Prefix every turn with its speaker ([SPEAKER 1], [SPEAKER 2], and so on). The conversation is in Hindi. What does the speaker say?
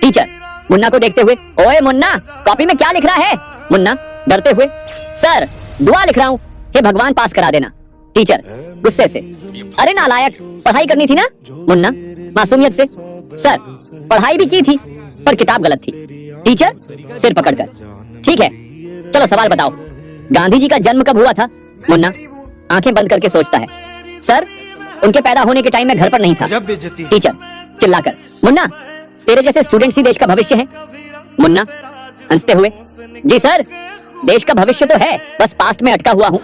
[SPEAKER 1] टीचर मुन्ना को देखते हुए, ओए मुन्ना, कॉपी में क्या लिख रहा है? मुन्ना डरते हुए, सर दुआ लिख रहा हूँ, हे भगवान पास करा देना। टीचर गुस्से से, अरे नालायक, पढ़ाई करनी थी ना? मुन्ना मासूमियत से, सर पढ़ाई भी की थी पर किताब गलत थी। टीचर सिर पकड़कर, ठीक है चलो सवाल बताओ, गांधी जी का जन्म कब हुआ था? मुन्ना आंखें बंद करके सोचता है, सर उनके पैदा होने के टाइम में घर पर नहीं था। टीचर चिल्लाकर, मुन्ना तेरे जैसे स्टूडेंट्स ही देश का भविष्य है। मुन्ना हंसते हुए, जी सर देश का भविष्य तो है, बस पास्ट में अटका हुआ हूं।